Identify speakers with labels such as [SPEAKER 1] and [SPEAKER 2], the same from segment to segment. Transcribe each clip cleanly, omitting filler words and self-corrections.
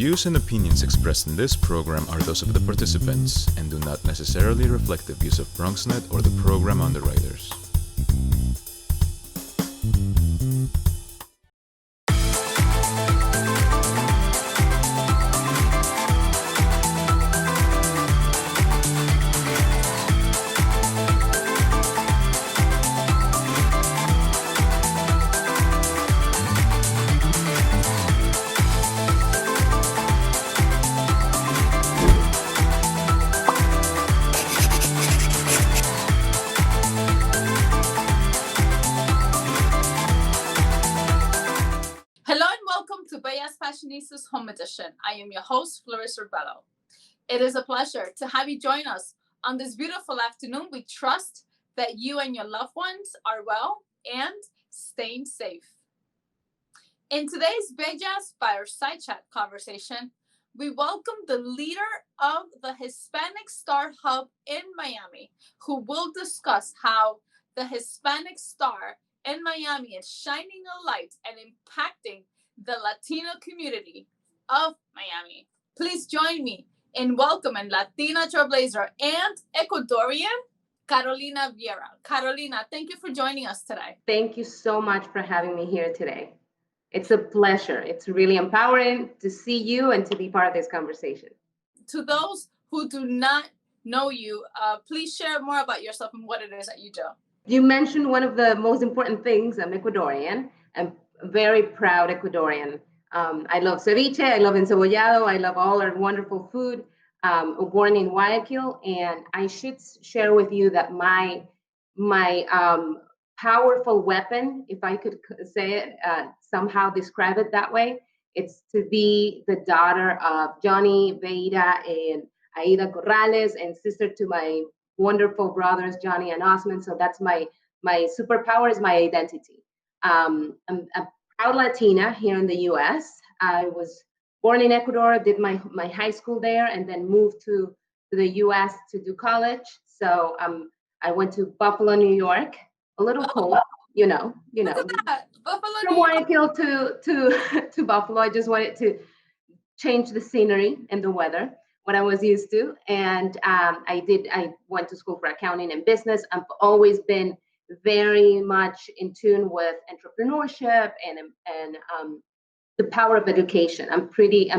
[SPEAKER 1] views and opinions expressed in this program are those of the participants and do not necessarily reflect the views of BronxNet or the program underwriters.
[SPEAKER 2] Fashionistas Home Edition. I am your host, Fleriser Bello. It is a pleasure to have you join us on this beautiful afternoon. We trust that you and your loved ones are well and staying safe. In today's Bello's Fireside Chat conversation, we welcome the leader of the Hispanic Star Hub in Miami, who will discuss how the Hispanic Star in Miami is shining a light and impacting the Latino community of Miami. Please join me in welcoming Latina trailblazer and Ecuadorian, Carolina Veira. Carolina, thank you for joining us today.
[SPEAKER 3] Thank you so much for having me here today. It's a pleasure. It's really empowering to see you and to be part of this conversation.
[SPEAKER 2] To those who do not know you, please share more about yourself and what it is that you do.
[SPEAKER 3] You mentioned one of the most important things. I'm Ecuadorian. I'm very proud Ecuadorian. I love ceviche, I love encebollado, I love all our wonderful food. Born in Guayaquil, and I should share with you that my powerful weapon, if I could say it, somehow describe it that way, it's to be the daughter of Johnny, Veira, and Aida Corrales, and sister to my wonderful brothers, Johnny and Osman. So that's my superpower is my identity. I'm a proud Latina here in the U.S. I was born in Ecuador, did my high school there, and then moved to the U.S. to do college. So I went to Buffalo, New York, a little cold, you know.
[SPEAKER 2] Look at that. Buffalo,
[SPEAKER 3] from Guayaquil to Buffalo. I just wanted to change the scenery and the weather, what I was used to. And I went to school for accounting and business. I've always been very much in tune with entrepreneurship and the power of education. I'm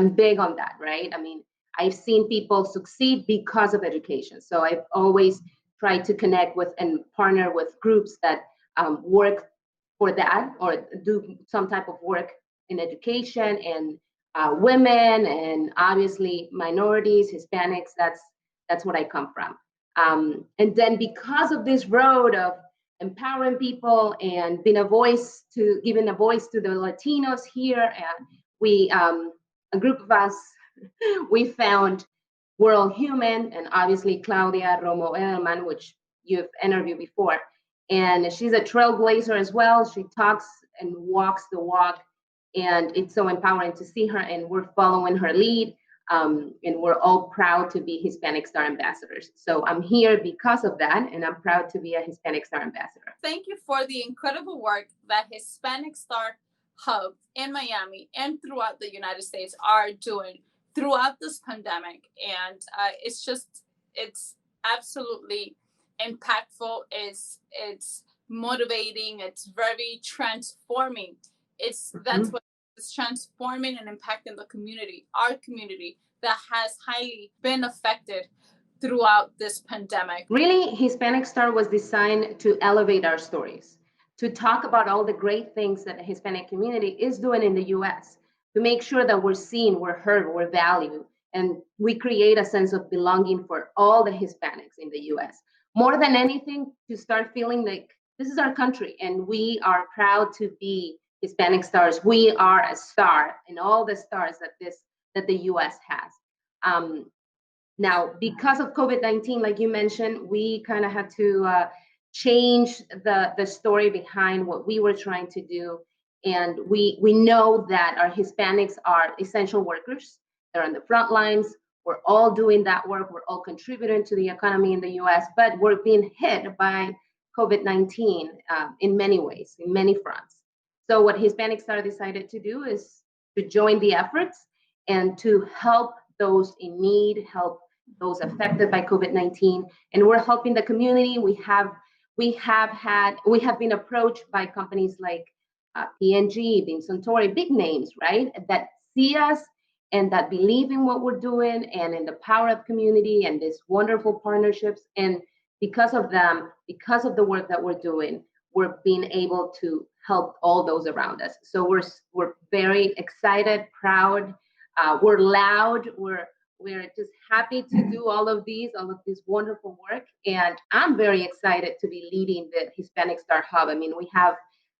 [SPEAKER 3] big on that, right? I mean, I've seen people succeed because of education. So I've always tried to connect with and partner with groups that work for that or do some type of work in education and women and obviously minorities, Hispanics. That's what I come from. And then because of this road of empowering people and giving a voice to the Latinos here, and we a group of us we found We're All Human, and obviously Claudia Romo Edelman, which you've interviewed before, and she's a trailblazer as well. She talks and walks the walk, and it's so empowering to see her, and we're following her lead. And we're all proud to be Hispanic Star Ambassadors. So I'm here because of that, and I'm proud to be a Hispanic Star Ambassador.
[SPEAKER 2] Thank you for the incredible work that Hispanic Star Hub in Miami and throughout the United States are doing throughout this pandemic. And it's absolutely impactful. It's motivating. It's very transforming. That's what is transforming and impacting the community, our community that has highly been affected throughout this pandemic.
[SPEAKER 3] Really, Hispanic Star was designed to elevate our stories, to talk about all the great things that the Hispanic community is doing in the US, to make sure that we're seen, we're heard, we're valued, and we create a sense of belonging for all the Hispanics in the US. More than anything, to start feeling like this is our country and we are proud to be Hispanic stars. We are a star in all the stars that the US has. Now, because of COVID-19, like you mentioned, we kind of had to change the story behind what we were trying to do. And we know that our Hispanics are essential workers. They're on the front lines. We're all doing that work. We're all contributing to the economy in the US, but we're being hit by COVID-19 in many ways, in many fronts. So what Hispanic Star decided to do is to join the efforts and to help those in need, help those affected by COVID-19. And we're helping the community. We have been approached by companies like P&G, Beam Suntory, big names, right? That see us and that believe in what we're doing and in the power of community and these wonderful partnerships. And because of them, because of the work that we're doing, we're being able to help all those around us. So we're very excited, proud, we're loud, we're just happy to do all of this wonderful work. And I'm very excited to be leading the Hispanic Star Hub. I mean, we have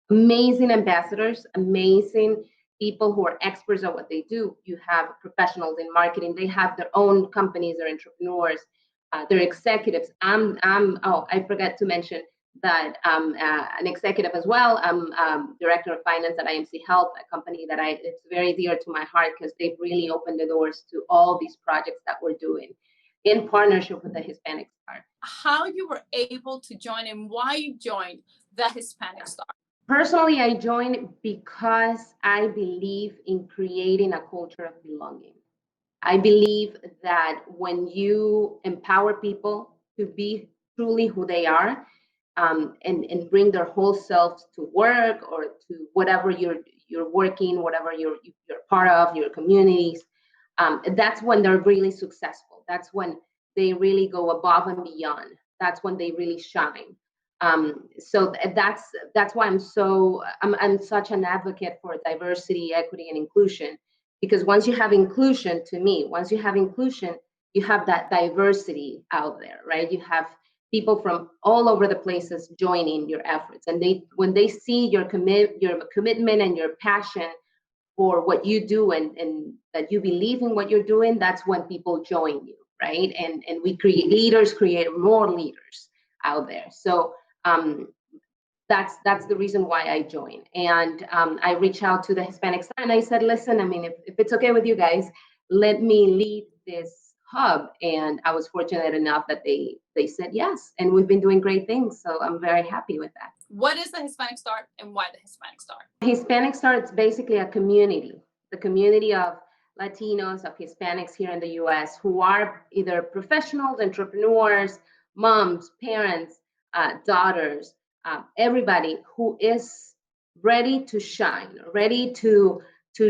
[SPEAKER 3] amazing ambassadors, amazing people who are experts at what they do. You have professionals in marketing. They have their own companies, they're entrepreneurs, they're executives. I forgot to mention that I'm an executive as well. I'm director of finance at IMC Health, a company that it's very dear to my heart because they've really opened the doors to all these projects that we're doing in partnership with the Hispanic Star.
[SPEAKER 2] How you were able to join and why you joined the Hispanic Star?
[SPEAKER 3] Personally, I joined because I believe in creating a culture of belonging. I believe that when you empower people to be truly who they are, and bring their whole selves to work or to whatever you're working, whatever you're part of, your communities, that's when they're really successful. That's when they really go above and beyond. That's when they really shine. So that's why I'm such an advocate for diversity, equity, and inclusion. Because once you have inclusion, you have that diversity out there, right? You have people from all over the places joining your efforts, and when they see your commitment and your passion for what you do, and that you believe in what you're doing, that's when people join you, right? And we create more leaders out there. So that's the reason why I joined. And I reached out to the Hispanic Star and I said, listen, I mean, if it's okay with you guys, let me lead this hub. And I was fortunate enough that they said yes. And we've been doing great things. So I'm very happy with that.
[SPEAKER 2] What is the Hispanic Star and why the Hispanic Star?
[SPEAKER 3] Hispanic Star, it's basically a community, the community of Latinos, of Hispanics here in the US who are either professionals, entrepreneurs, moms, parents, daughters, everybody who is ready to shine, ready to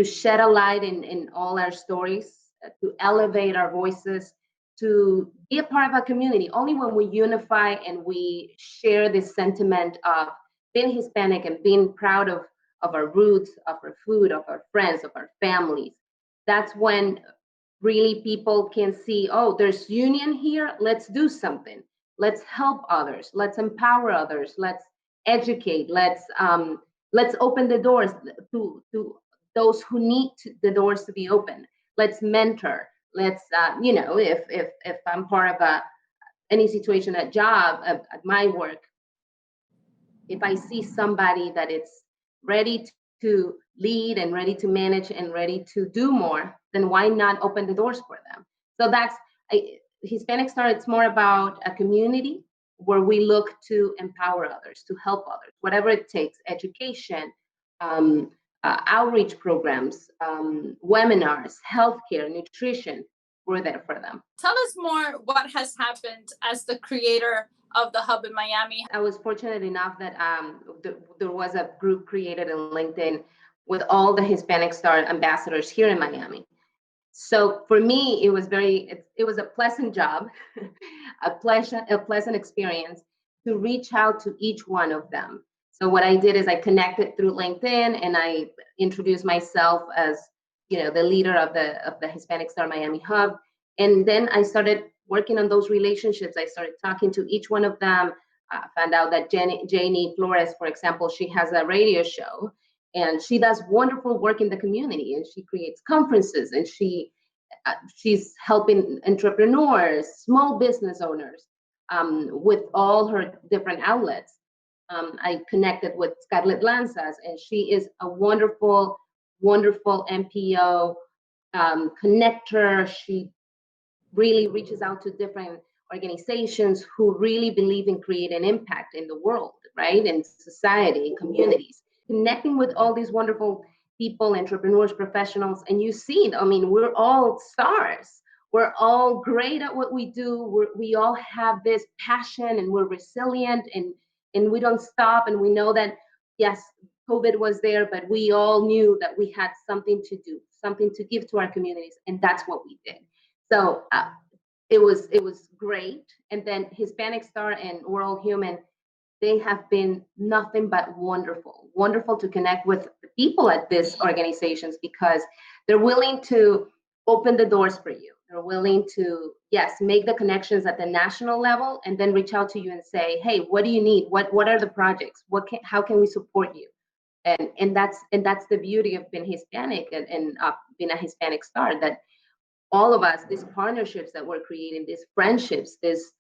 [SPEAKER 3] shed a light in all our stories, to elevate our voices, to be a part of a community. Only when we unify and we share this sentiment of being Hispanic and being proud of our roots, of our food, of our friends, of our families, that's when really people can see, oh, there's union here, let's do something. Let's help others, let's empower others, let's educate, let's open the doors to those who need the doors to be open. Let's mentor. Let's if I'm part of any situation at job, at my work, if I see somebody that is ready to lead and ready to manage and ready to do more, then why not open the doors for them? So that's Hispanic Star. It's more about a community where we look to empower others, to help others, whatever it takes, education, outreach programs, webinars, healthcare, nutrition. We're there for them.
[SPEAKER 2] Tell us more what has happened as the creator of the hub in Miami.
[SPEAKER 3] I was fortunate enough that there was a group created in LinkedIn with all the Hispanic Star ambassadors here in Miami. So for me, it was a pleasant job, a pleasant experience to reach out to each one of them. So what I did is I connected through LinkedIn and I introduced myself as, the leader of the Hispanic Star Miami Hub. And then I started working on those relationships. I started talking to each one of them. Found out that Janie Flores, for example, she has a radio show and she does wonderful work in the community, and she creates conferences, and she's helping entrepreneurs, small business owners, with all her different outlets. I connected with Scarlett Lanzas, and she is a wonderful, wonderful NPO connector. She really reaches out to different organizations who really believe in creating impact in the world, right? In society, in communities. Connecting with all these wonderful people, entrepreneurs, professionals, and you see it. I mean, we're all stars. We're all great at what we do. We all have this passion, and we're resilient, and we don't stop. And we know that, yes, COVID was there, but we all knew that we had something to do, something to give to our communities, and that's what we did. So it was great. And then Hispanic Star and World Human, they have been nothing but wonderful to connect with the people at these organizations, because they're willing to open the doors for you. They're willing to, yes, make the connections at the national level, and then reach out to you and say, hey, what do you need? What are the projects? How can we support you? And that's the beauty of being Hispanic and being a Hispanic Star, that all of us, these partnerships that we're creating, these friendships, this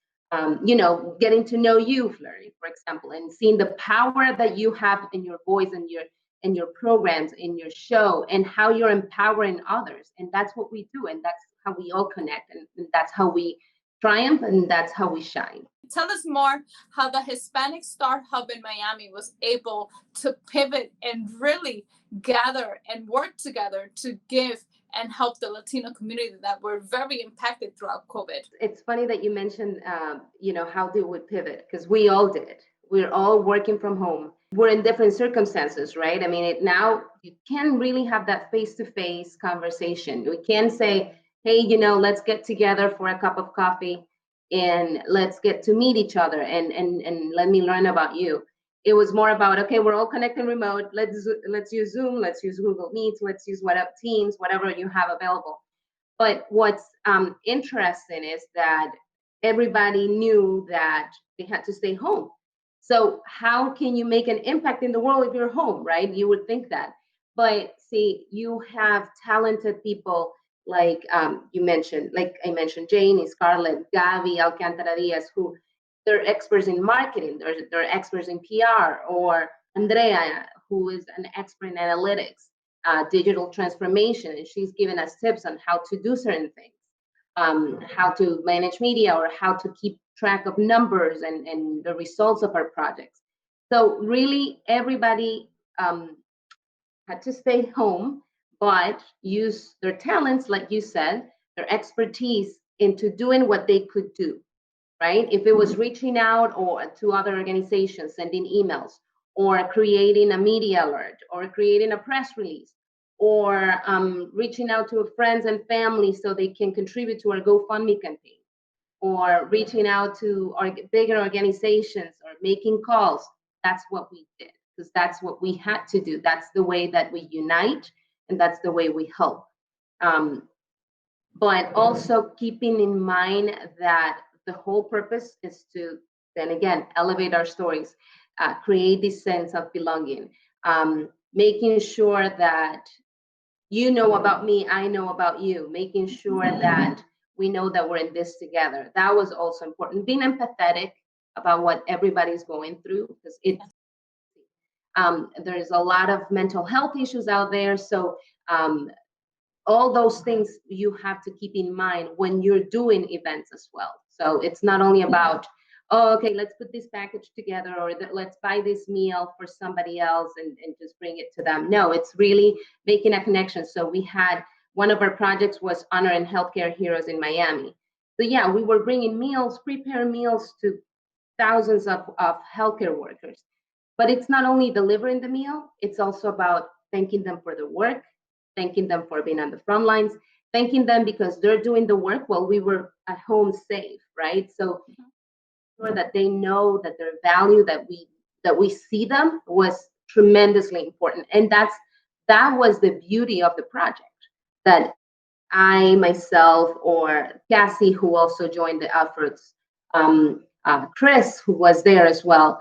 [SPEAKER 3] getting to know you, Fleury, for example, and seeing the power that you have in your voice and your programs, in your show, and how you're empowering others. And that's what we do, and that's how we all connect, and that's how we triumph, and that's how we shine.
[SPEAKER 2] Tell us more how the Hispanic Star Hub in Miami was able to pivot and really gather and work together to give and help the Latino community that were very impacted throughout COVID.
[SPEAKER 3] It's funny that you mentioned, how they would pivot, because we all did. We're all working from home. We're in different circumstances, right? I mean, now you can really have that face-to-face conversation. We can say, hey, let's get together for a cup of coffee, and let's get to meet each other, and let me learn about you. It was more about, okay, we're all connecting remote. Let's use Zoom, let's use Google Meets, let's use Teams, whatever you have available. But what's interesting is that everybody knew that they had to stay home. So how can you make an impact in the world if you're home, right? You would think that. But see, you have talented people like I mentioned Janie, Scarlett, Gaby Alcantara-Diaz, who they're experts in marketing, they're experts in PR, or Andrea, who is an expert in analytics, digital transformation, and she's given us tips on how to do certain things, how to manage media, or how to keep track of numbers and the results of our projects. So really, everybody had to stay home, but use their talents, like you said, their expertise into doing what they could do, right? If it was reaching out or to other organizations, sending emails, or creating a media alert, or creating a press release, or reaching out to friends and family so they can contribute to our GoFundMe campaign, or reaching out to our bigger organizations, or making calls. That's what we did, because that's what we had to do. That's the way that we unite, and that's the way we help. But also keeping in mind that the whole purpose is to, then again, elevate our stories, create this sense of belonging, making sure that you know about me, I know about you, making sure that we know that we're in this together. That was also important. Being empathetic about what everybody's going through, because there's a lot of mental health issues out there. So all those things you have to keep in mind when you're doing events as well. So it's not only about, oh, okay, let's put this package together, or let's buy this meal for somebody else and just bring it to them. No, it's really making a connection. So we had, one of our projects was honoring healthcare heroes in Miami. So yeah, we were bringing meals, prepared meals to thousands of healthcare workers. But it's not only delivering the meal, it's also about thanking them for the work, thanking them for being on the front lines, thanking them because they're doing the work while we were at home safe, right? So sure that they know that their value, that we see them, was tremendously important. And that was the beauty of the project, that I myself, or Cassie, who also joined the efforts, Chris, who was there as well,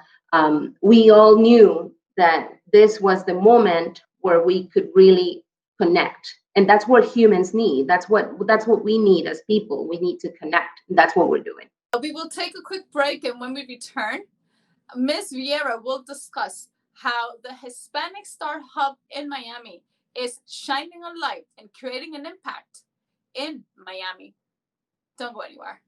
[SPEAKER 3] we all knew that this was the moment where we could really connect. And that's what humans need. That's what we need as people. We need to connect. And that's what we're doing.
[SPEAKER 2] We will take a quick break, and when we return, Ms. Veira will discuss how the Hispanic Star Hub in Miami is shining a light and creating an impact in Miami. Don't go anywhere.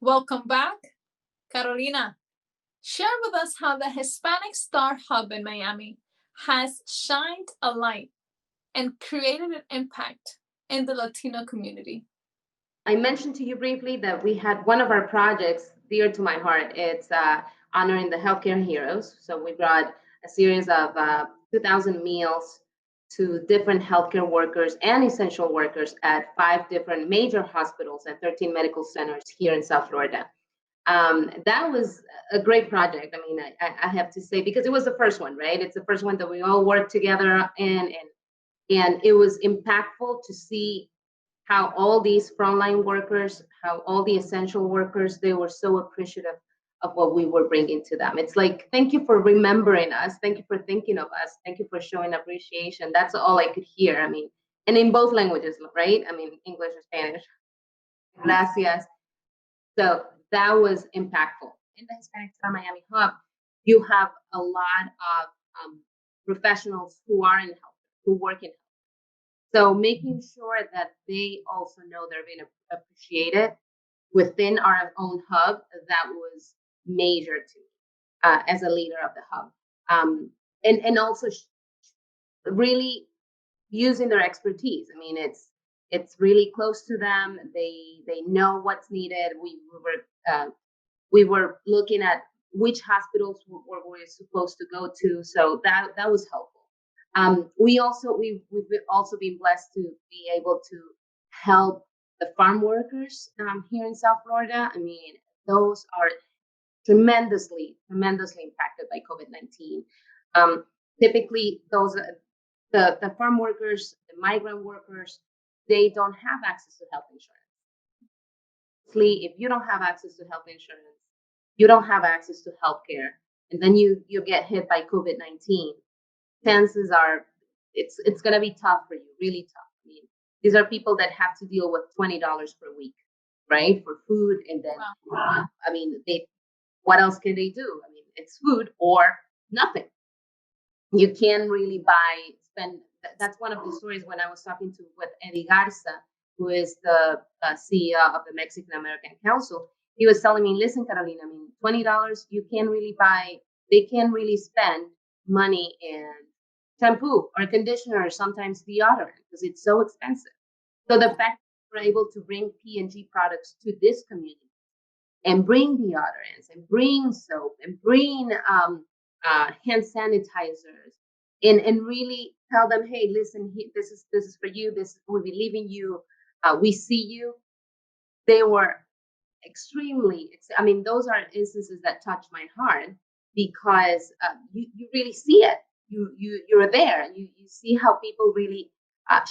[SPEAKER 2] Welcome back. Carolina, share with us how the Hispanic Star Hub in Miami has shined a light and created an impact in the Latino community.
[SPEAKER 3] I mentioned to you briefly that we had one of our projects dear to my heart. It's honoring the healthcare heroes. So we brought a series of 2,000 meals to different healthcare workers and essential workers at 5 different major hospitals and 13 medical centers here in South Florida. That was a great project. I mean, I have to say, because it was the first one, right? It's the first one that we all worked together in, and it was impactful to see how all these frontline workers, how all the essential workers, they were so appreciative of what we were bringing to them. It's like, thank you for remembering us. Thank you for thinking of us. Thank you for showing appreciation. That's all I could hear. I mean, and in both languages, right? I mean, English or Spanish. Gracias. So that was impactful. In the Hispanic Star Miami Hub, you have a lot of professionals who are in health, who work in health. So making sure that they also know they're being appreciated within our own hub, that was major to me as a leader of the hub. And also really using their expertise. I mean, it's really close to them. They know what's needed. We were looking at which hospitals we're supposed to go to, so that was helpful. We've also been blessed to be able to help the farm workers here in South Florida. I mean, those are tremendously impacted by COVID-19. Typically, those the farm workers, the migrant workers, they don't have access to health insurance. If you don't have access to health insurance, you don't have access to healthcare, and then you get hit by COVID-19. Chances are it's going to be tough for you, really tough. I mean, these are people that have to deal with $20 per week, right, for food, and then I mean, what else can they do? I mean, it's food or nothing. You can't really spend. That's one of the stories when I was talking with Eddie Garza, who is the CEO of the Mexican American Council. He was telling me, listen, Carolina, I mean, $20, you can't really buy. They can't really spend money in shampoo or conditioner, or sometimes deodorant, because it's so expensive. So the fact that we're able to bring P&G products to this community and bring deodorants and bring soap and bring hand sanitizers and really tell them, hey, listen, this is for you. We believe in you. We see you. They were extremely. I mean, those are instances that touch my heart, because you really see it. You're there. You see how people really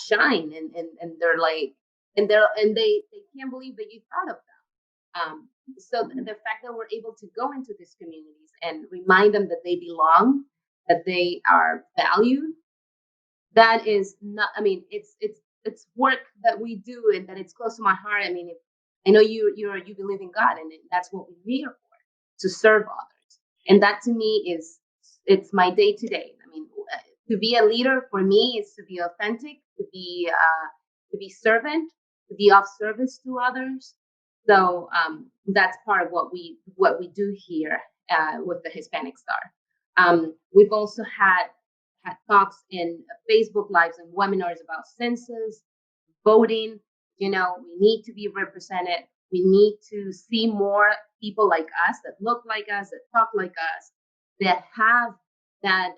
[SPEAKER 3] shine, and they're like, and they can't believe that you thought of them. So the fact that we're able to go into these communities and remind them that they belong, that they are valued, that is not. I mean, it's work that we do, and that it's close to my heart. I mean, I know you believe in God, and that's what we're here for, to serve others. And that to me it's my day to day. I mean, to be a leader for me is to be authentic, to be servant, to be of service to others. So that's part of what we do here with the Hispanic Star. We've also had talks in Facebook Lives and webinars about census, voting. You know, we need to be represented. We need to see more people like us, that look like us, that talk like us, that have that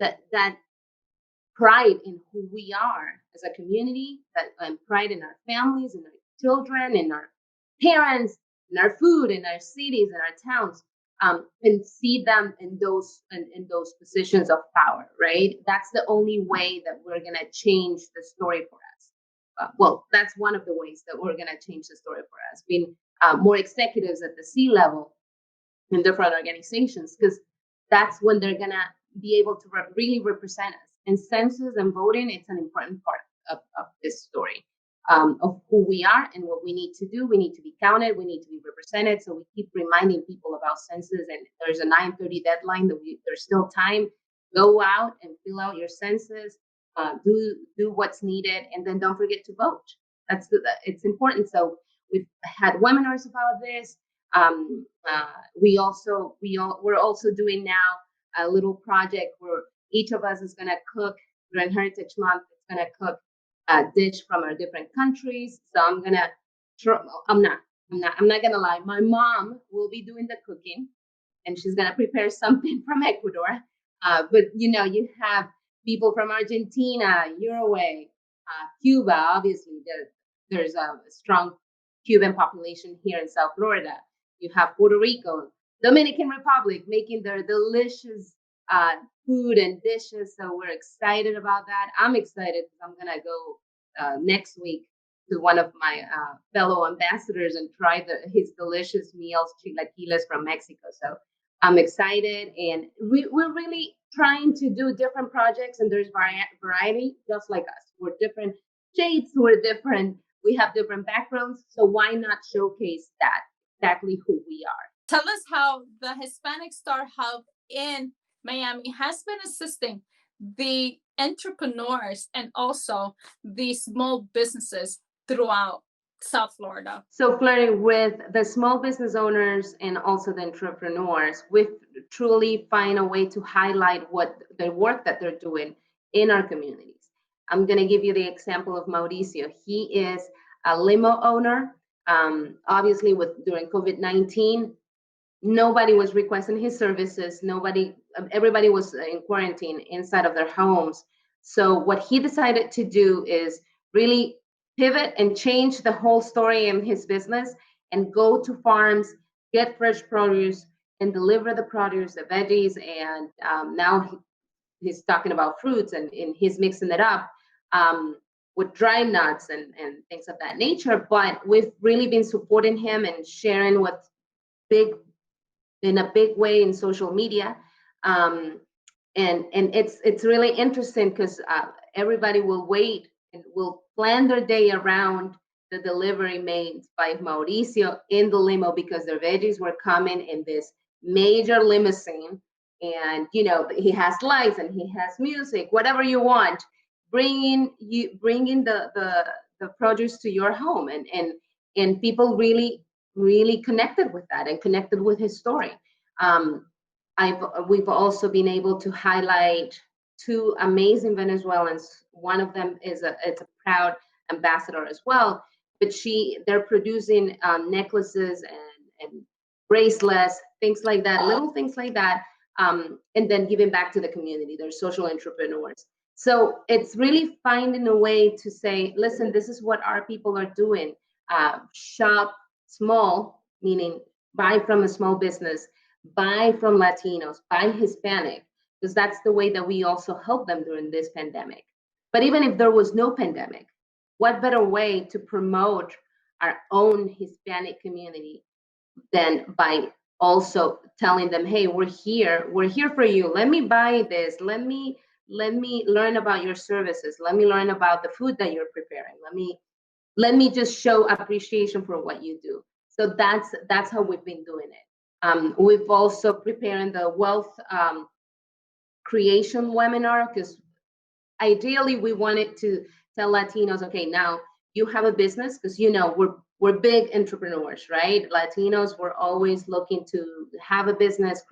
[SPEAKER 3] that pride in who we are as a community, that pride in our families, in our children, in our parents, in our food, in our cities, in our towns, and see them in those positions of power. Right? That's the only way that we're gonna change the story for us. Well, that's one of the ways that we're gonna change the story for us. Being more executives at the C level in different organizations, because that's when they're gonna be able to really represent us. And census and voting, it's an important part of this story, of who we are and what we need to do. We need to be counted. We need to be represented. So we keep reminding people about census, and there's a 9:30 deadline. There's still time. Go out and fill out your census. Do what's needed, and then don't forget to vote. It's important. So we've had webinars about this. We're also doing now a little project where each of us is going to cook during Heritage Month. It's going to cook a dish from our different countries. So I'm not gonna lie. My mom will be doing the cooking, and she's gonna prepare something from Ecuador. But you have people from Argentina, Uruguay, Cuba. Obviously, there's a strong Cuban population here in South Florida. You have Puerto Rico, Dominican Republic, making their delicious food and dishes. So we're excited about that. I'm excited because I'm gonna go next week to one of my fellow ambassadors and try his delicious meals, chilaquiles from Mexico. So I'm excited, and we're really trying to do different projects, and there's variety, just like us. We're different shades, we're different, we have different backgrounds, so why not showcase that, exactly who we are.
[SPEAKER 2] Tell us how the Hispanic Star Hub in Miami has been assisting the entrepreneurs and also the small businesses throughout South Florida.
[SPEAKER 3] So flirting with the small business owners and also the entrepreneurs, we truly find a way to highlight what the work that they're doing in our communities. I'm going to give you the example of Mauricio. He is a limo owner. Obviously, during COVID-19, nobody was requesting his services. Everybody was in quarantine inside of their homes. So what he decided to do is really pivot and change the whole story in his business and go to farms, get fresh produce, and deliver the produce, the veggies, and now he's talking about fruits, and he's mixing it up with dry nuts and things of that nature. But we've really been supporting him and sharing in a big way in social media. And it's really interesting because everybody will wait and will plan their day around the delivery made by Mauricio in the limo, because their veggies were coming in this major limousine. And he has lights and he has music, whatever you want, bringing the produce to your home, and people really connected with that and connected with his story. We've also been able to highlight two amazing Venezuelans. One of them is a proud ambassador as well, but they're producing necklaces and bracelets, things like that, little things like that, and then giving back to the community. They're social entrepreneurs. So it's really finding a way to say, listen, this is what our people are doing. Shop small, meaning buy from a small business, buy from Latinos, buy Hispanic, because that's the way that we also help them during this pandemic. But even if there was no pandemic, what better way to promote our own Hispanic community than by also telling them, hey, we're here for you. Let me buy this. Let me learn about your services. Let me learn about the food that you're preparing. Let me just show appreciation for what you do. So that's how we've been doing it. We've also preparing the wealth creation webinar, because ideally we wanted to tell Latinos, okay, now you have a business, because we're big entrepreneurs, right? Latinos, we're always looking to have a business,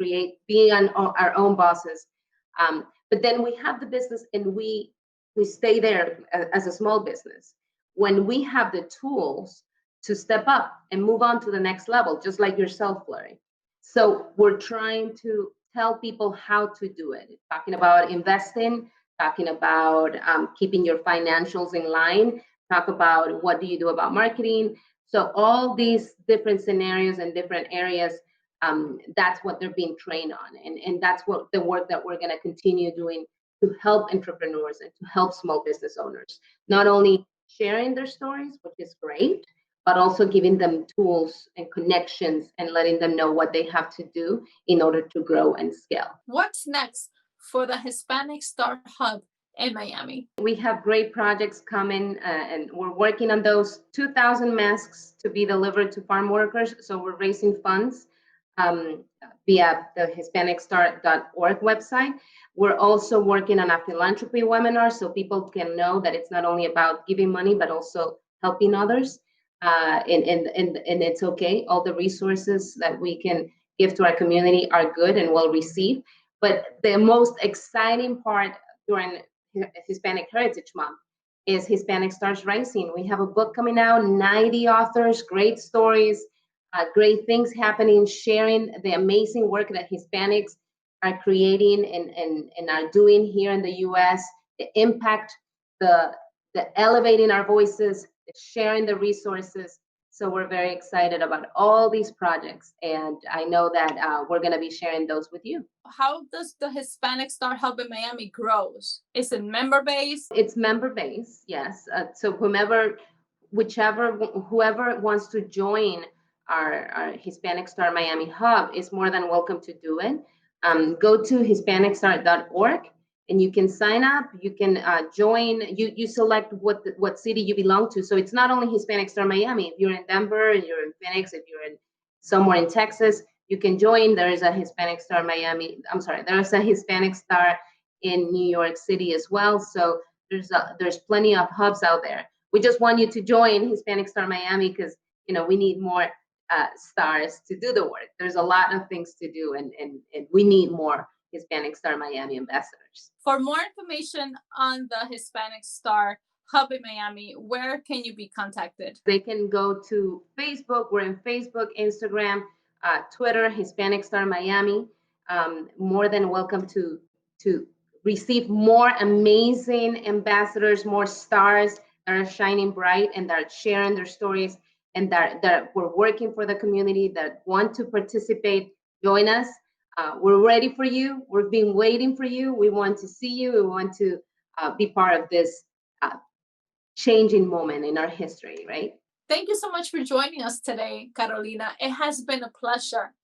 [SPEAKER 3] being our own bosses. But then we have the business and we stay there as a small business. When we have the tools to step up and move on to the next level, just like yourself, Fleury. So we're trying to tell people how to do it, talking about investing, talking about keeping your financials in line, talk about what do you do about marketing. So all these different scenarios and different areas, that's what they're being trained on. And that's what the work that we're going to continue doing to help entrepreneurs and to help small business owners, not only sharing their stories, which is great, but also giving them tools and connections and letting them know what they have to do in order to grow and scale.
[SPEAKER 2] What's next for the Hispanic Star Hub in Miami?
[SPEAKER 3] We have great projects coming, and we're working on those 2,000 masks to be delivered to farm workers. So we're raising funds via the HispanicStar.org website. We're also working on a philanthropy webinar so people can know that it's not only about giving money, but also helping others. and it's okay. All the resources that we can give to our community are good and well received. But the most exciting part during Hispanic Heritage Month is Hispanic Stars Rising. We have a book coming out, 90 authors, great stories, great things happening, sharing the amazing work that Hispanics are creating and are doing here in the US, the impact, the elevating our voices, the sharing the resources. So we're very excited about all these projects, and I know that we're going to be sharing those with you.
[SPEAKER 2] How does the Hispanic Star Hub in Miami grows? Is it member based?
[SPEAKER 3] It's member based, yes. So whoever wants to join our Hispanic Star Miami Hub is more than welcome to do it. Go to hispanicstar.org and you can sign up. You can join. You select what city you belong to. So it's not only Hispanic Star Miami. If you're in Denver, you're in Phoenix, if you're in somewhere in Texas, you can join. There is a Hispanic Star Miami. I'm sorry, there's a Hispanic Star in New York City as well. So there's plenty of hubs out there. We just want you to join Hispanic Star Miami because we need more stars to do the work. There's a lot of things to do, and we need more Hispanic Star Miami ambassadors.
[SPEAKER 2] For more information on the Hispanic Star Hub in Miami, where can you be contacted?
[SPEAKER 3] They can go to Facebook. We're in Facebook, Instagram, Twitter, Hispanic Star Miami. More than welcome to receive more amazing ambassadors, more stars that are shining bright and that are sharing their stories and that we're working for the community, that want to participate. Join us. We're ready for you. We've been waiting for you. We want to see you. We want to be part of this changing moment in our history, right?
[SPEAKER 2] Thank you so much for joining us today, Carolina. It has been a pleasure.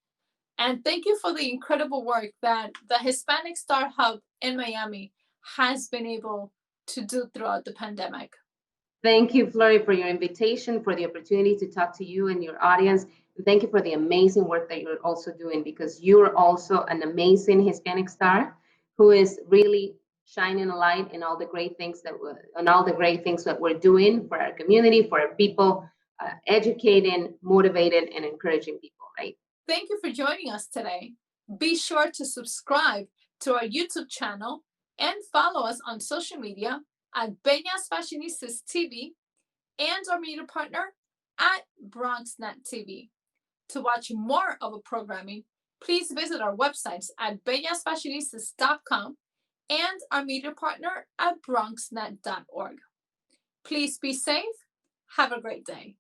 [SPEAKER 2] And thank you for the incredible work that the Hispanic Star Hub in Miami has been able to do throughout the pandemic.
[SPEAKER 3] Thank you, Flori, for your invitation, for the opportunity to talk to you and your audience. And thank you for the amazing work that you're also doing, because you're also an amazing Hispanic star who is really shining a light in all the great things that we're doing for our community, for our people, educating, motivating, and encouraging people, right?
[SPEAKER 2] Thank you for joining us today. Be sure to subscribe to our YouTube channel and follow us on social media at Fashionistas TV and our media partner at BronxNet TV. To watch more of our programming, please visit our websites at bellasfashionistas.com and our media partner at bronxnet.org. Please be safe. Have a great day.